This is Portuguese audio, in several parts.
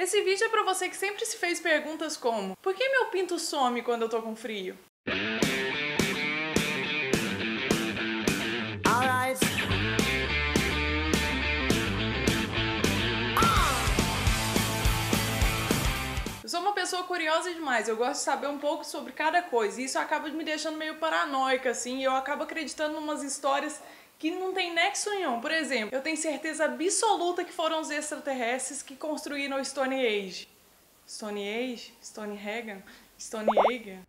Esse vídeo é pra você que sempre se fez perguntas como: por que meu pinto some quando eu tô com frio? Eu sou uma pessoa curiosa demais, eu gosto de saber um pouco sobre cada coisa, e isso acaba me deixando meio paranoica, assim, e eu acabo acreditando em umas histórias que não tem nexo nenhum. Por exemplo, eu tenho certeza absoluta que foram os extraterrestres que construíram o Stone Age. Stone Age? Stonehenge? Stonehenge?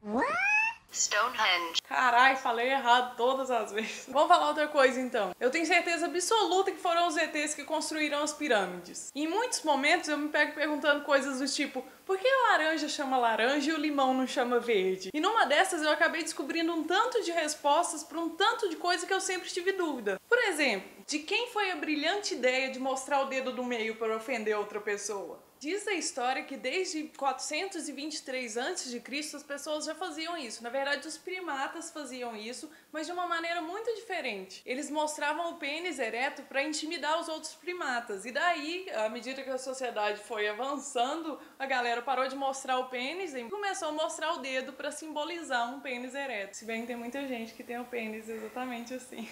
Stonehenge. Carai, falei errado todas as vezes. Vamos falar outra coisa então. Eu tenho certeza absoluta que foram os ETs que construíram as pirâmides. Em muitos momentos eu me pego perguntando coisas do tipo: por que a laranja chama laranja e o limão não chama verde? E numa dessas eu acabei descobrindo um tanto de respostas para um tanto de coisa que eu sempre tive dúvida. Por exemplo, de quem foi a brilhante ideia de mostrar o dedo do meio para ofender outra pessoa? Diz a história que desde 423 a.C. as pessoas já faziam isso. Na verdade, os primatas faziam isso, mas de uma maneira muito diferente. Eles mostravam o pênis ereto para intimidar os outros primatas. E daí, à medida que a sociedade foi avançando, a galera parou de mostrar o pênis e começou a mostrar o dedo para simbolizar um pênis ereto. Se bem que tem muita gente que tem o pênis exatamente assim.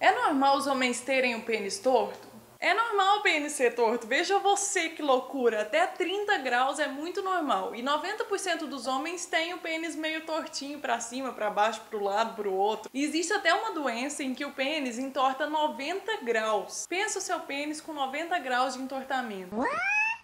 É normal os homens terem o pênis torto? É normal o pênis ser torto, veja você que loucura, até 30 graus é muito normal. E 90% dos homens têm o pênis meio tortinho pra cima, pra baixo, pro lado, pro outro. E existe até uma doença em que o pênis entorta 90 graus. Pensa o seu pênis com 90 graus de entortamento.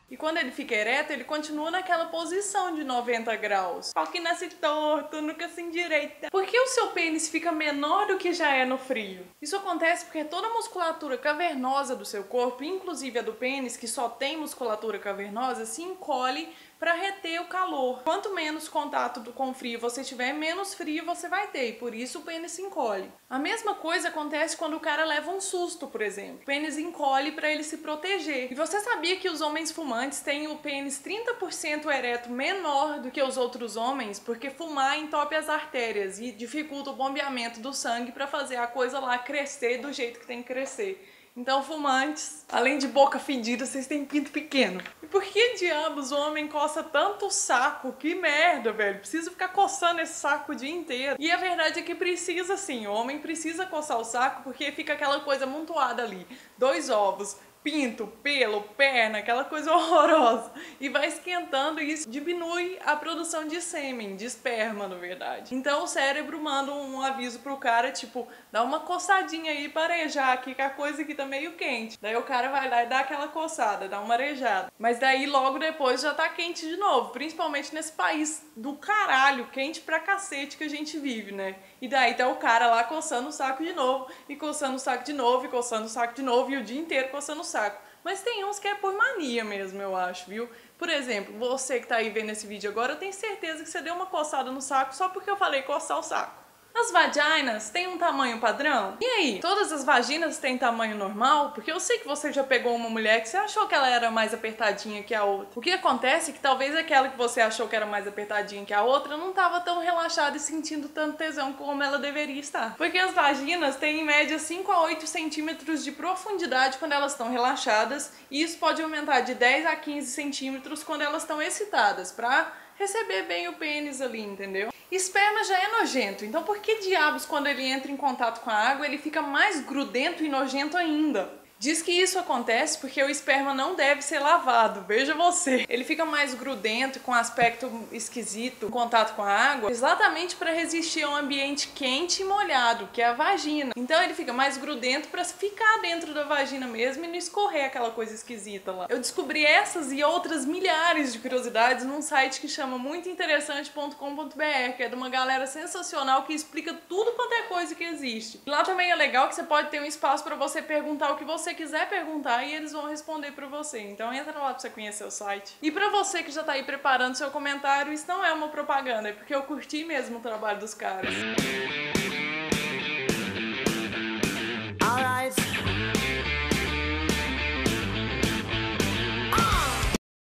E quando ele fica ereto, ele continua naquela posição de 90 graus. Pau que nasce torto, nunca se endireita. Por que o seu pênis fica menor do que já é no frio? Isso acontece porque toda a musculatura cavernosa do seu corpo, inclusive a do pênis, que só tem musculatura cavernosa, se encolhe para reter o calor. Quanto menos contato com o frio você tiver, menos frio você vai ter, e por isso o pênis se encolhe. A mesma coisa acontece quando o cara leva um susto, por exemplo. O pênis encolhe para ele se proteger. E você sabia que os homens fumantes têm o pênis 30% ereto menor do que os outros homens? Porque fumar entope as artérias e dificulta o bombeamento do sangue para fazer a coisa lá crescer do jeito que tem que crescer. Então, fumantes, além de boca fedida, vocês têm pinto pequeno. E por que diabos o homem coça tanto o saco? Que merda, velho. Precisa ficar coçando esse saco o dia inteiro. E a verdade é que precisa sim. O homem precisa coçar o saco porque fica aquela coisa amontoada ali. 2 ovos, pinto, pelo, perna, aquela coisa horrorosa. E vai esquentando e isso diminui a produção de sêmen, de esperma, na verdade. Então o cérebro manda um aviso pro cara, tipo, dá uma coçadinha aí para arejar aqui, que a coisa aqui tá meio quente. Daí o cara vai lá e dá aquela coçada, dá uma arejada. Mas daí logo depois já tá quente de novo, principalmente nesse país do caralho, quente pra cacete que a gente vive, né? E daí tá o cara lá coçando o saco de novo, e coçando o saco de novo, e coçando o saco de novo, e o dia inteiro coçando o saco. Mas tem uns que é por mania mesmo, eu acho, viu? Por exemplo, você que tá aí vendo esse vídeo agora, eu tenho certeza que você deu uma coçada no saco só porque eu falei coçar o saco. As vaginas têm um tamanho padrão? E aí, todas as vaginas têm tamanho normal? Porque eu sei que você já pegou uma mulher que você achou que ela era mais apertadinha que a outra. O que acontece é que talvez aquela que você achou que era mais apertadinha que a outra não estava tão relaxada e sentindo tanto tesão como ela deveria estar. Porque as vaginas têm em média 5 a 8 centímetros de profundidade quando elas estão relaxadas, e isso pode aumentar de 10 a 15 centímetros quando elas estão excitadas, pra receber bem o pênis ali, entendeu? Esperma já é nojento, então por que diabos quando ele entra em contato com a água ele fica mais grudento e nojento ainda? Diz que isso acontece porque o esperma não deve ser lavado, veja você. Ele fica mais grudento, com aspecto esquisito, em contato com a água, exatamente para resistir a um ambiente quente e molhado, que é a vagina. Então ele fica mais grudento para ficar dentro da vagina mesmo e não escorrer aquela coisa esquisita lá. Eu descobri essas e outras milhares de curiosidades num site que chama muitointeressante.com.br, que é de uma galera sensacional que explica tudo quanto é coisa que existe. E lá também é legal que você pode ter um espaço para você perguntar o que você quiser perguntar e eles vão responder pra você. Então entra lá pra você conhecer o site. E pra você que já tá aí preparando seu comentário, isso não é uma propaganda, é porque eu curti mesmo o trabalho dos caras.